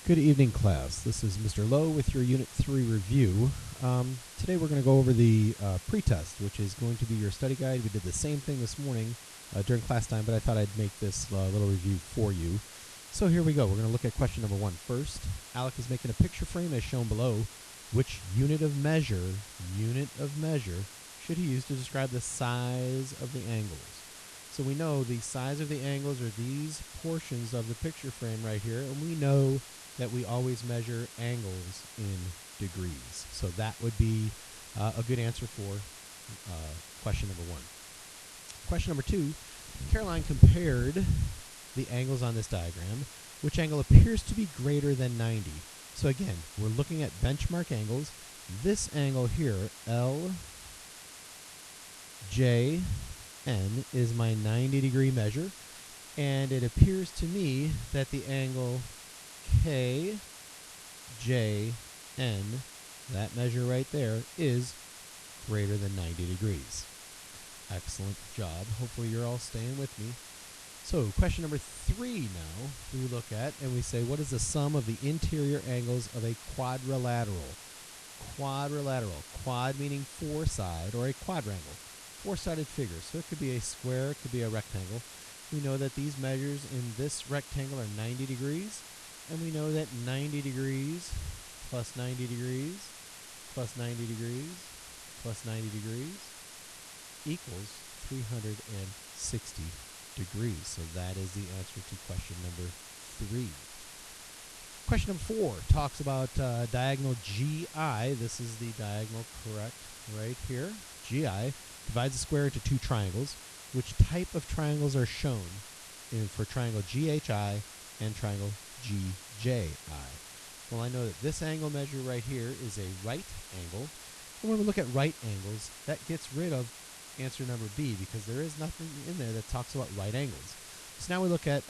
Good evening, class. This is Mr. Lowe with your Unit 3 review. Today we're going to go over the pretest, which is going to be your study guide. We did the same thing this morning during class time, but I thought I'd make this little review for you. So here we go. We're going to look at question number 1 first. Alec is making a picture frame as shown below. Which unit of measure should he use to describe the size of the angles? So we know the size of the angles are these portions of the picture frame right here, and we know that we always measure angles in degrees. So that would be a good answer for question number 1. Question number 2, Caroline compared the angles on this diagram. Which angle appears to be greater than 90? So again, we're looking at benchmark angles. This angle here, LJN, is my 90-degree measure, and it appears to me that the angle KJN, that measure right there, is greater than 90 degrees. Excellent job. Hopefully you're all staying with me. So question number 3 now we look at, and we say, what is the sum of the interior angles of a quadrilateral? Quadrilateral. Quad meaning four-side, or a quadrangle. Four-sided figure. So it could be a square, it could be a rectangle. We know that these measures in this rectangle are 90 degrees, and we know that 90 degrees plus 90 degrees plus 90 degrees plus 90 degrees equals 360 degrees. So that is the answer to question number 3. Question number 4 talks about diagonal GI. This is the diagonal, correct, right here. GI divides the square into 2 triangles. Which type of triangles are shown for triangle GHI and triangle GJI? Well, I know that this angle measure right here is a right angle. And when we look at right angles, that gets rid of answer number B, because there is nothing in there that talks about right angles. So now we look at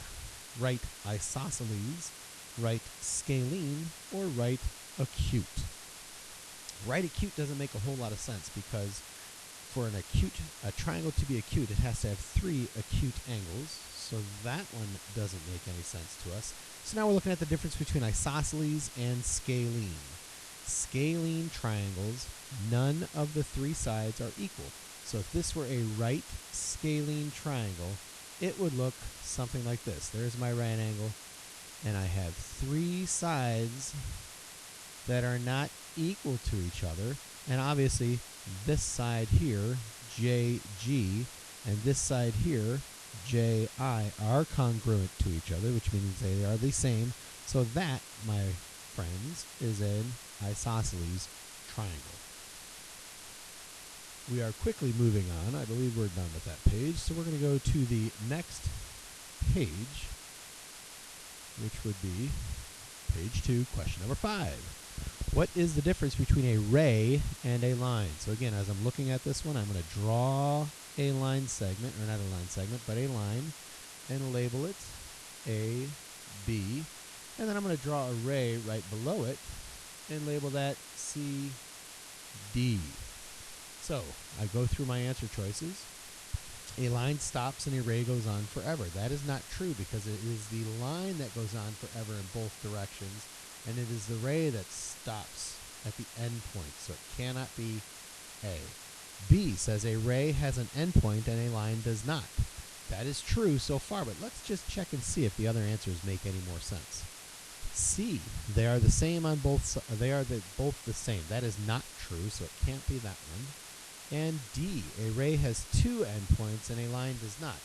right isosceles, right scalene, or right acute. Right acute doesn't make a whole lot of sense, because for a triangle to be acute, it has to have 3 acute angles. So that one doesn't make any sense to us. So now we're looking at the difference between isosceles and scalene. Scalene triangles, none of the 3 sides are equal. So if this were a right scalene triangle, it would look something like this. There's my right angle, and I have 3 sides that are not equal to each other. And obviously, this side here, JG, and this side here, JI, are congruent to each other, which means they are the same. So that, my friends, is an isosceles triangle. We are quickly moving on. I believe we're done with that page. So we're going to go to the next page, which would be page 2, question number 5. What is the difference between a ray and a line? So again, as I'm looking at this one, I'm going to draw a line segment, or not a line segment, but a line, and label it A, B. And then I'm going to draw a ray right below it and label that C, D. So I go through my answer choices. A line stops and a ray goes on forever. That is not true, because it is the line that goes on forever in both directions, and it is the ray that stops at the end point, so it cannot be A. B says a ray has an end point and a line does not. That is true so far, but let's just check and see if the other answers make any more sense. C, they are the same on both. Both the same. That is not true, so it can't be that one. And D, a ray has 2 endpoints and a line does not.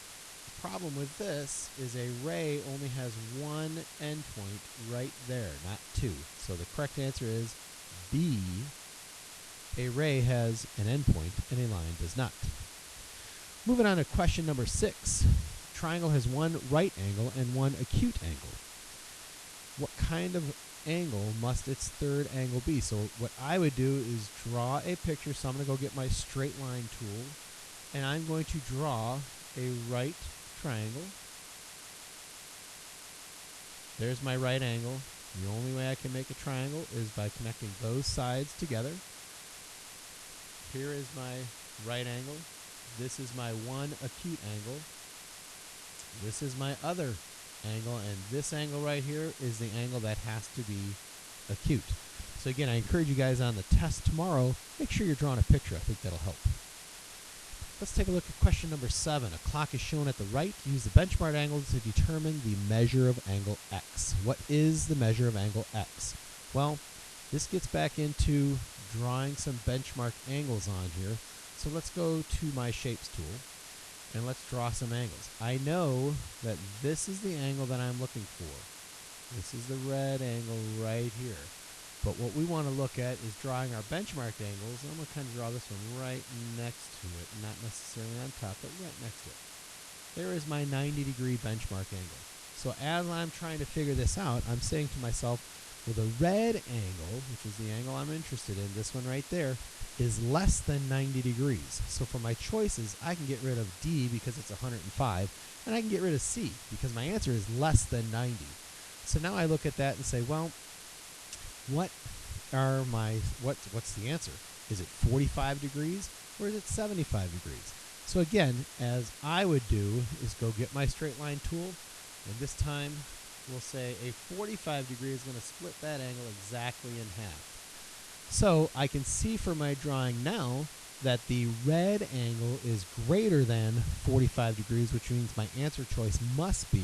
The problem with this is a ray only has 1 endpoint right there, not 2. So the correct answer is B, a ray has an endpoint and a line does not. Moving on to question number 6. Triangle has 1 right angle and 1 acute angle. What kind of angle must its third angle be? So what I would do is draw a picture. So I'm going to go get my straight line tool, and I'm going to draw a right triangle. There's my right angle. The only way I can make a triangle is by connecting those sides together. Here is my right angle. This is my 1 acute angle. This is my other angle, and this angle right here is the angle that has to be acute. So again, I encourage you guys on the test tomorrow, make sure you're drawing a picture. I think that'll help. Let's take a look at question number 7. A clock is shown at the right. Use the benchmark angle to determine the measure of angle x. What is the measure of angle x? Well, this gets back into drawing some benchmark angles on here. So let's go to my shapes tool and let's draw some angles. I know that this is the angle that I'm looking for. This is the red angle right here. But what we want to look at is drawing our benchmark angles. I'm going to kind of draw this one right next to it, not necessarily on top, but right next to it. There is my 90-degree benchmark angle. So as I'm trying to figure this out, I'm saying to myself, well, the red angle, which is the angle I'm interested in, this one right there, is less than 90 degrees. So for my choices, I can get rid of D because it's 105, and I can get rid of C because my answer is less than 90. So now I look at that and say, well, what's the answer? Is it 45 degrees or is it 75 degrees? So again, as I would do is go get my straight line tool, and this time we'll say a 45 degree is going to split that angle exactly in half. So I can see from my drawing now that the red angle is greater than 45 degrees, which means my answer choice must be